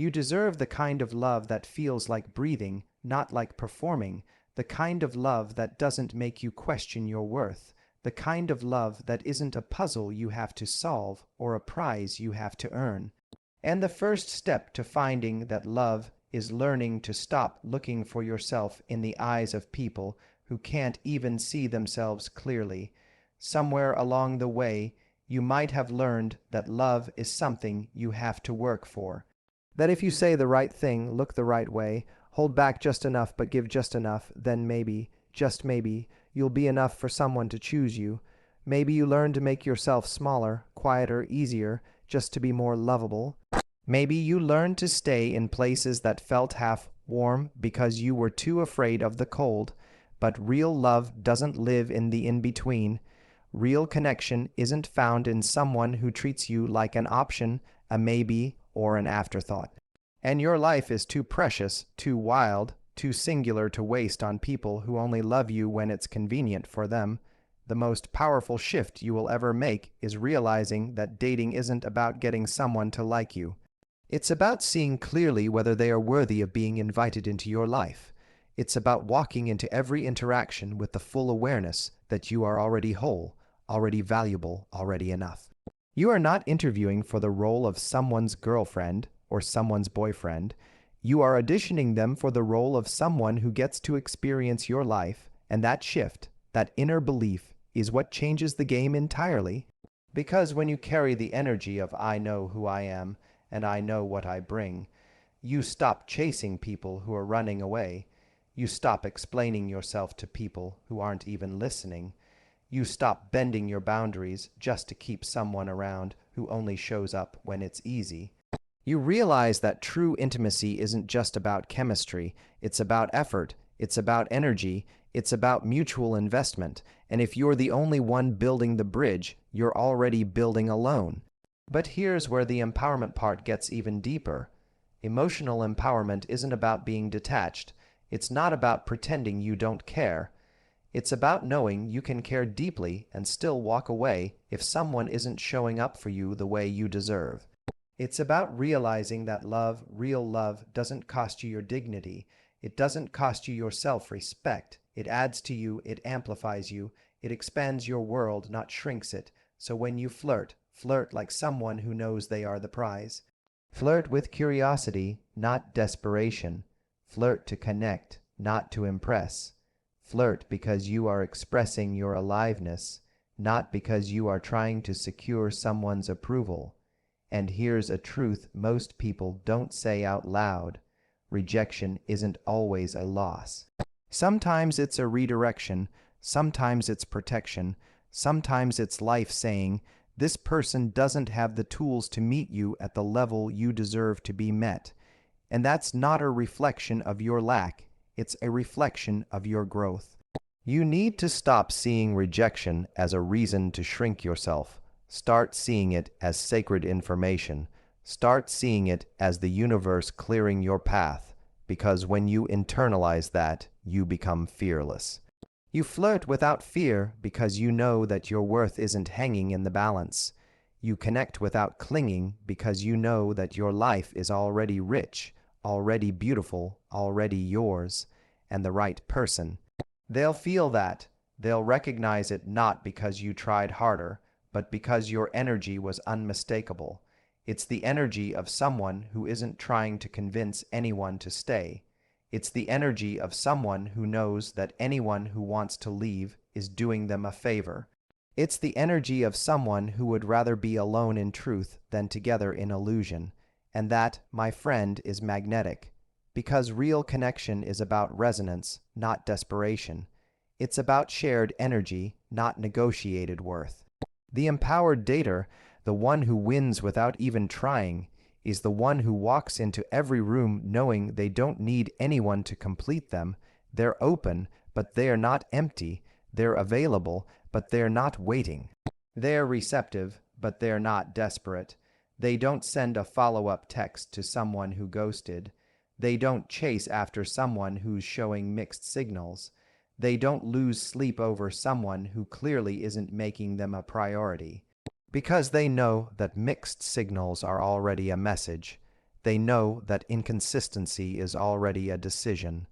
You deserve the kind of love that feels like breathing, not like performing, the kind of love that doesn't make you question your worth, the kind of love that isn't a puzzle you have to solve or a prize you have to earn. And the first step to finding that love is learning to stop looking for yourself in the eyes of people who can't even see themselves clearly. Somewhere along the way, you might have learned that love is something you have to work for. That if you say the right thing, look the right way, hold back just enough but give just enough, then maybe, just maybe, you'll be enough for someone to choose you. Maybe you learn to make yourself smaller, quieter, easier, just to be more lovable. Maybe you learn to stay in places that felt half warm because you were too afraid of the cold. But real love doesn't live in the in-between. Real connection isn't found in someone who treats you like an option, a maybe, or an afterthought. And your life is too precious, too wild, too singular to waste on people who only love you when it's convenient for them. The most powerful shift you will ever make is realizing that dating isn't about getting someone to like you. It's about seeing clearly whether they are worthy of being invited into your life. It's about walking into every interaction with the full awareness that you are already whole, already valuable, already enough. You are not interviewing for the role of someone's girlfriend or someone's boyfriend. You are auditioning them for the role of someone who gets to experience your life, and that shift, that inner belief, is what changes the game entirely. Because when you carry the energy of "I know who I am, and I know what I bring," you stop chasing people who are running away. You stop explaining yourself to people who aren't even listening. You stop bending your boundaries just to keep someone around who only shows up when it's easy. You realize that true intimacy isn't just about chemistry. It's about effort. It's about energy. It's about mutual investment. And if you're the only one building the bridge, you're already building alone. But here's where the empowerment part gets even deeper. Emotional empowerment isn't about being detached. It's not about pretending you don't care. It's about knowing you can care deeply and still walk away if someone isn't showing up for you the way you deserve. It's about realizing that love, real love, doesn't cost you your dignity. It doesn't cost you your self-respect. It adds to you, it amplifies you, it expands your world, not shrinks it. So when you flirt, flirt like someone who knows they are the prize. Flirt with curiosity, not desperation. Flirt to connect, not to impress. Flirt because you are expressing your aliveness, not because you are trying to secure someone's approval. And here's a truth most people don't say out loud. Rejection isn't always a loss. Sometimes it's a redirection, sometimes it's protection, sometimes it's life saying, this person doesn't have the tools to meet you at the level you deserve to be met. And that's not a reflection of your lack, it's a reflection of your growth. You need to stop seeing rejection as a reason to shrink yourself. Start seeing it as sacred information. Start seeing it as the universe clearing your path, because when you internalize that, you become fearless. You flirt without fear because you know that your worth isn't hanging in the balance. You connect without clinging because you know that your life is already rich, already beautiful, already yours, and the right person. They'll feel that. They'll recognize it not because you tried harder, but because your energy was unmistakable. It's the energy of someone who isn't trying to convince anyone to stay. It's the energy of someone who knows that anyone who wants to leave is doing them a favor. It's the energy of someone who would rather be alone in truth than together in illusion. And that, my friend, is magnetic. Because real connection is about resonance, not desperation. It's about shared energy, not negotiated worth. The empowered dater, the one who wins without even trying, is the one who walks into every room knowing they don't need anyone to complete them. They're open, but they are not empty. They're available, but they're not waiting. They're receptive, but they're not desperate. They don't send a follow-up text to someone who ghosted. They don't chase after someone who's showing mixed signals. They don't lose sleep over someone who clearly isn't making them a priority. Because they know that mixed signals are already a message. They know that inconsistency is already a decision.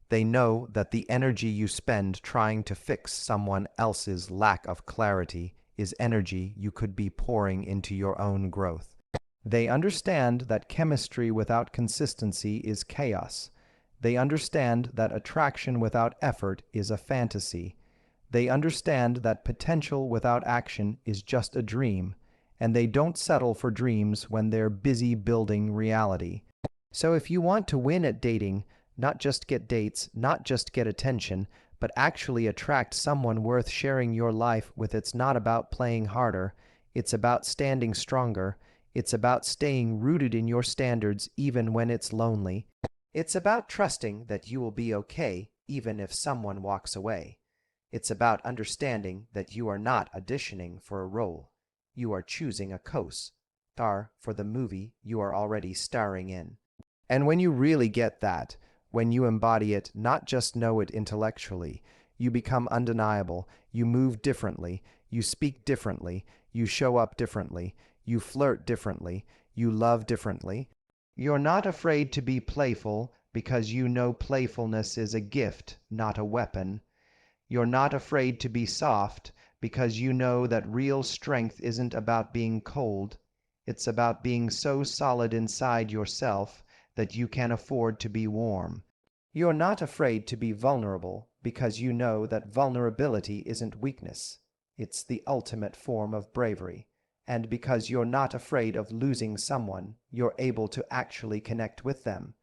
They know that the energy you spend trying to fix someone else's lack of clarity is energy you could be pouring into your own growth. They understand that chemistry without consistency is chaos. They understand that attraction without effort is a fantasy. They understand that potential without action is just a dream, and they don't settle for dreams when they're busy building reality. So if you want to win at dating, not just get dates, not just get attention, but actually attract someone worth sharing your life with, it's not about playing harder, it's about standing stronger, it's about staying rooted in your standards even when it's lonely. It's about trusting that you will be okay even if someone walks away. It's about understanding that you are not auditioning for a role. You are choosing a co-star for the movie you are already starring in. And when you really get that, when you embody it, not just know it intellectually, you become undeniable, you move differently, you speak differently, you show up differently, you flirt differently, you love differently. You're not afraid to be playful because you know playfulness is a gift, not a weapon. You're not afraid to be soft because you know that real strength isn't about being cold. It's about being so solid inside yourself that you can afford to be warm. You're not afraid to be vulnerable because you know that vulnerability isn't weakness. It's the ultimate form of bravery. And because you're not afraid of losing someone, you're able to actually connect with them.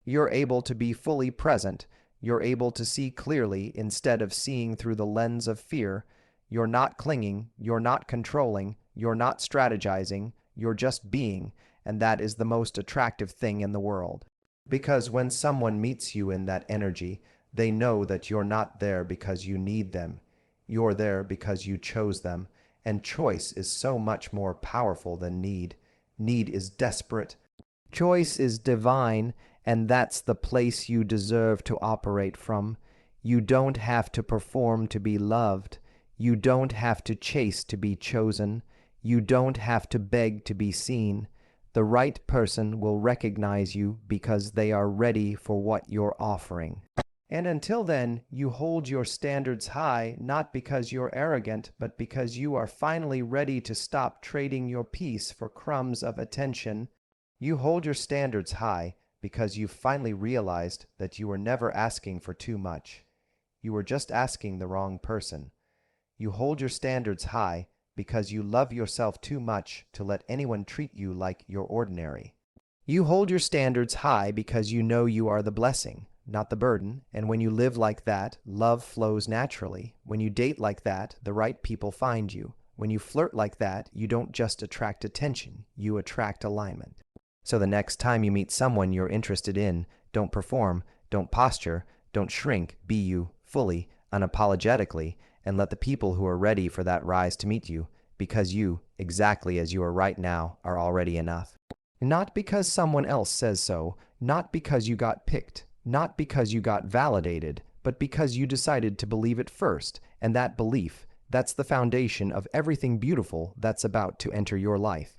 You're able to be fully present. You're able to see clearly instead of seeing through the lens of fear. You're not clinging. You're not controlling. You're not strategizing. You're just being. And that is the most attractive thing in the world. Because when someone meets you in that energy, they know that you're not there because you need them. You're there because you chose them. And choice is so much more powerful than need. Need is desperate. Choice is divine, and that's the place you deserve to operate from. You don't have to perform to be loved. You don't have to chase to be chosen. You don't have to beg to be seen. The right person will recognize you because they are ready for what you're offering. And until then, you hold your standards high, not because you're arrogant, but because you are finally ready to stop trading your peace for crumbs of attention. You hold your standards high because you've finally realized that you were never asking for too much. You were just asking the wrong person. You hold your standards high because you love yourself too much to let anyone treat you like you're ordinary. You hold your standards high because you know you are the blessing, not the burden, and when you live like that, love flows naturally. When you date like that, the right people find you. When you flirt like that, you don't just attract attention, you attract alignment. So the next time you meet someone you're interested in, don't perform, don't posture, don't shrink, be you, fully, unapologetically, and let the people who are ready for that rise to meet you, because you, exactly as you are right now, are already enough. Not because someone else says so, not because you got picked, not because you got validated, but because you decided to believe it first, and that belief, that's the foundation of everything beautiful that's about to enter your life.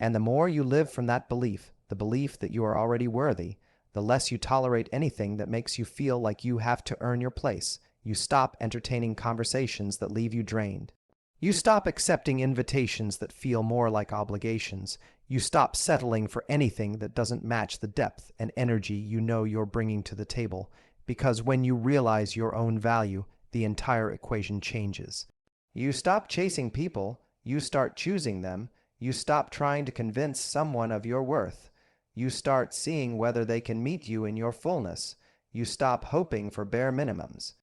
And the more you live from that belief, the belief that you are already worthy, the less you tolerate anything that makes you feel like you have to earn your place. You stop entertaining conversations that leave you drained. You stop accepting invitations that feel more like obligations. You stop settling for anything that doesn't match the depth and energy you know you're bringing to the table, because when you realize your own value, the entire equation changes. You stop chasing people, you start choosing them. You stop trying to convince someone of your worth. You start seeing whether they can meet you in your fullness. You stop hoping for bare minimums.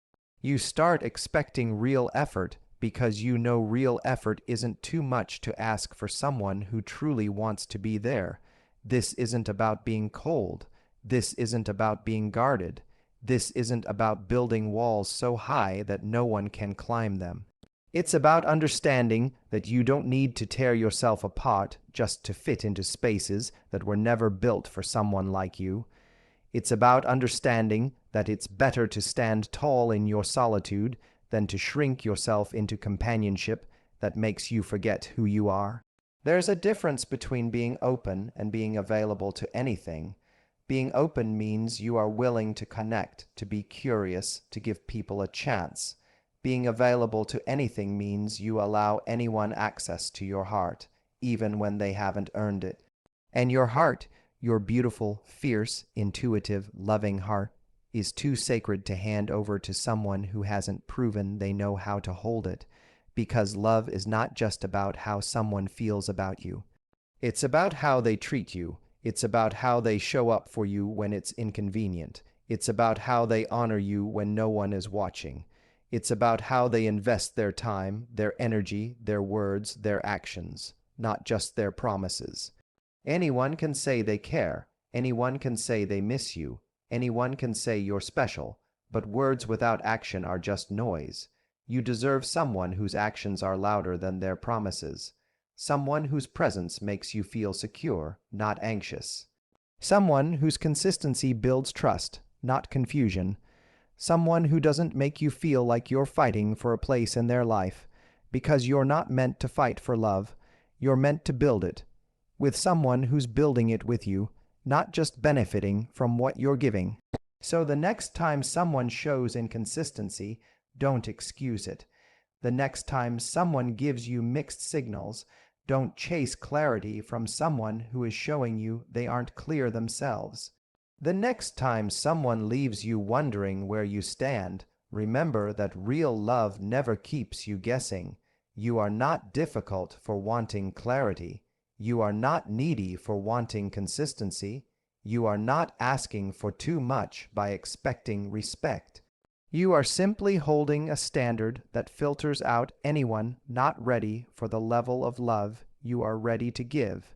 You start expecting real effort because you know real effort isn't too much to ask for someone who truly wants to be there. This isn't about being cold. This isn't about being guarded. This isn't about building walls so high that no one can climb them. It's about understanding that you don't need to tear yourself apart just to fit into spaces that were never built for someone like you. It's about understanding that it's better to stand tall in your solitude than to shrink yourself into companionship that makes you forget who you are. There's a difference between being open and being available to anything. Being open means you are willing to connect, to be curious, to give people a chance. Being available to anything means you allow anyone access to your heart, even when they haven't earned it. And your heart, your beautiful, fierce, intuitive, loving heart, is too sacred to hand over to someone who hasn't proven they know how to hold it, because love is not just about how someone feels about you. It's about how they treat you. It's about how they show up for you when it's inconvenient. It's about how they honor you when no one is watching. It's about how they invest their time, their energy, their words, their actions, not just their promises. Anyone can say they care. Anyone can say they miss you. Anyone can say you're special. But words without action are just noise. You deserve someone whose actions are louder than their promises. Someone whose presence makes you feel secure, not anxious. Someone whose consistency builds trust, not confusion. Someone who doesn't make you feel like you're fighting for a place in their life, because you're not meant to fight for love. You're meant to build it, with someone who's building it with you, not just benefiting from what you're giving. So the next time someone shows inconsistency, don't excuse it. The next time someone gives you mixed signals, don't chase clarity from someone who is showing you they aren't clear themselves. The next time someone leaves you wondering where you stand, remember that real love never keeps you guessing. You are not difficult for wanting clarity. You are not needy for wanting consistency. You are not asking for too much by expecting respect. You are simply holding a standard that filters out anyone not ready for the level of love you are ready to give.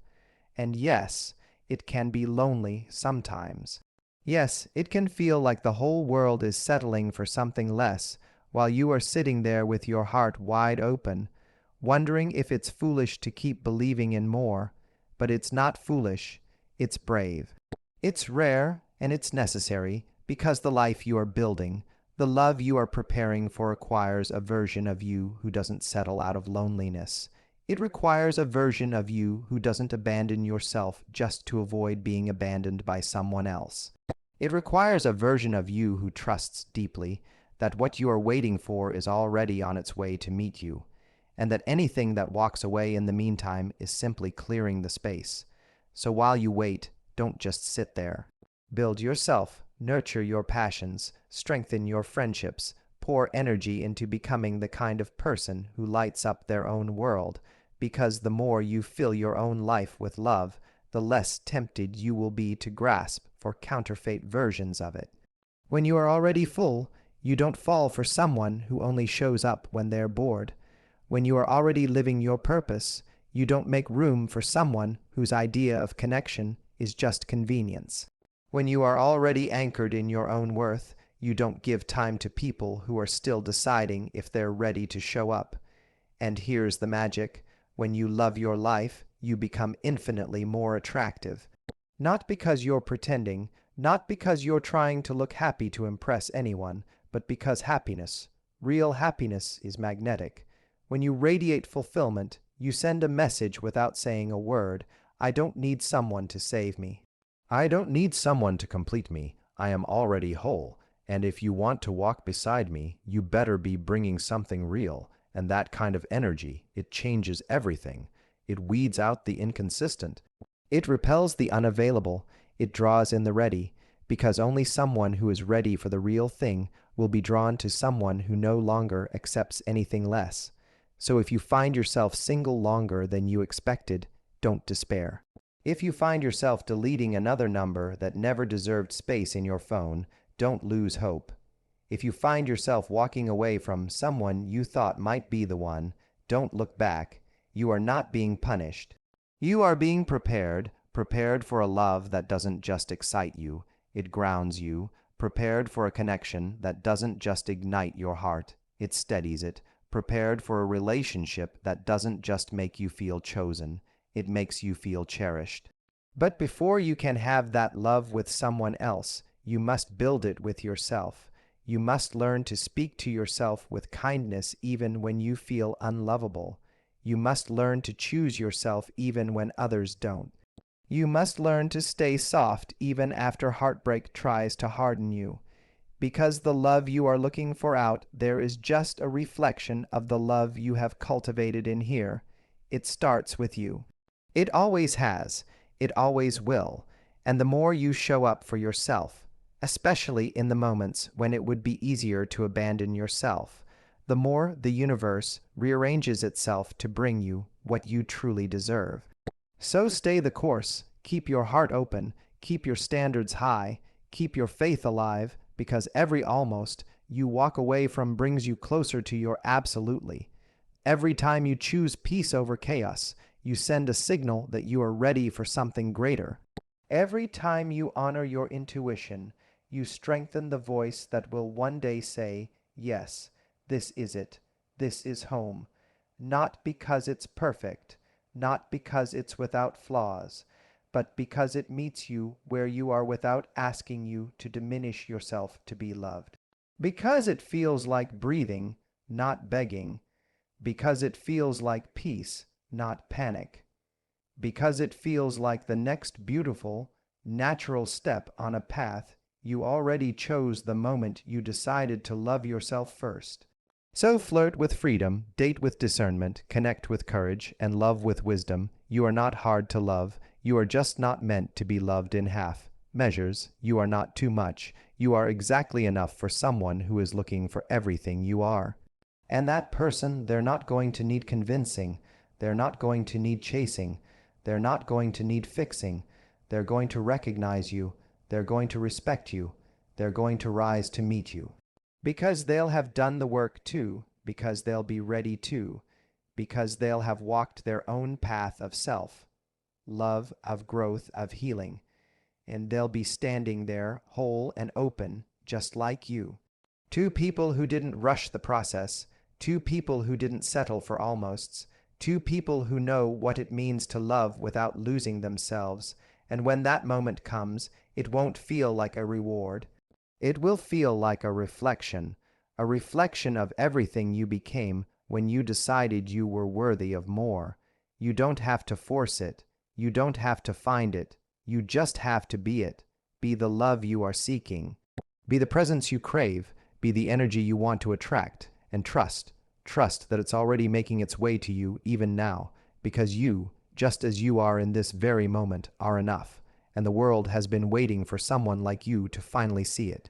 And yes, it can be lonely sometimes. Yes, it can feel like the whole world is settling for something less, while you are sitting there with your heart wide open, wondering if it's foolish to keep believing in more. But it's not foolish, it's brave. It's rare and it's necessary, because the life you are building, the love you are preparing for, requires a version of you who doesn't settle out of loneliness. It requires a version of you who doesn't abandon yourself just to avoid being abandoned by someone else. It requires a version of you who trusts deeply that what you are waiting for is already on its way to meet you, and that anything that walks away in the meantime is simply clearing the space. So while you wait, don't just sit there. Build yourself, nurture your passions, strengthen your friendships, pour energy into becoming the kind of person who lights up their own world, because the more you fill your own life with love, the less tempted you will be to grasp for counterfeit versions of it. When you are already full, you don't fall for someone who only shows up when they're bored. When you are already living your purpose, you don't make room for someone whose idea of connection is just convenience. When you are already anchored in your own worth, you don't give time to people who are still deciding if they're ready to show up. And here's the magic: when you love your life, you become infinitely more attractive. Not because you're pretending, not because you're trying to look happy to impress anyone, but because happiness, real happiness, is magnetic. When you radiate fulfillment, you send a message without saying a word. I don't need someone to save me. I don't need someone to complete me. I am already whole. And if you want to walk beside me, you better be bringing something real. And that kind of energy, it changes everything. It weeds out the inconsistent. It repels the unavailable. It draws in the ready, because only someone who is ready for the real thing will be drawn to someone who no longer accepts anything less. So if you find yourself single longer than you expected, don't despair. If you find yourself deleting another number that never deserved space in your phone, don't lose hope. If you find yourself walking away from someone you thought might be the one, don't look back. You are not being punished. You are being prepared for a love that doesn't just excite you, it grounds you, prepared for a connection that doesn't just ignite your heart, it steadies it, prepared for a relationship that doesn't just make you feel chosen, it makes you feel cherished. But before you can have that love with someone else, you must build it with yourself. You must learn to speak to yourself with kindness even when you feel unlovable. You must learn to choose yourself even when others don't. You must learn to stay soft even after heartbreak tries to harden you. Because the love you are looking for out there is just a reflection of the love you have cultivated in here. It starts with you. It always has. It always will. And the more you show up for yourself, especially in the moments when it would be easier to abandon yourself, the more the universe rearranges itself to bring you what you truly deserve. So stay the course, keep your heart open, keep your standards high, keep your faith alive, because every almost you walk away from brings you closer to your absolutely. Every time you choose peace over chaos, you send a signal that you are ready for something greater. Every time you honor your intuition, you strengthen the voice that will one day say, yes, this is it. This is home. Not because it's perfect, not because it's without flaws, but because it meets you where you are without asking you to diminish yourself to be loved. Because it feels like breathing, not begging. Because it feels like peace, not panic. Because it feels like the next beautiful, natural step on a path you already chose the moment you decided to love yourself first. So flirt with freedom, date with discernment, connect with courage, and love with wisdom. You are not hard to love. You are just not meant to be loved in half measures. You are not too much. You are exactly enough for someone who is looking for everything you are. And that person, they're not going to need convincing. They're not going to need chasing. They're not going to need fixing. They're going to recognize you. They're going to respect you. They're going to rise to meet you. Because they'll have done the work too. Because they'll be ready too. Because they'll have walked their own path of self, love, of growth, of healing. And they'll be standing there, whole and open, just like you. Two people who didn't rush the process. Two people who didn't settle for almosts. Two people who know what it means to love without losing themselves. And when that moment comes, it won't feel like a reward. It will feel like a reflection of everything you became when you decided you were worthy of more. You don't have to force it. You don't have to find it. You just have to be it. Be the love you are seeking. Be the presence you crave. Be the energy you want to attract. And trust that it's already making its way to you even now, because you, just as you are in this very moment, are enough, and the world has been waiting for someone like you to finally see it.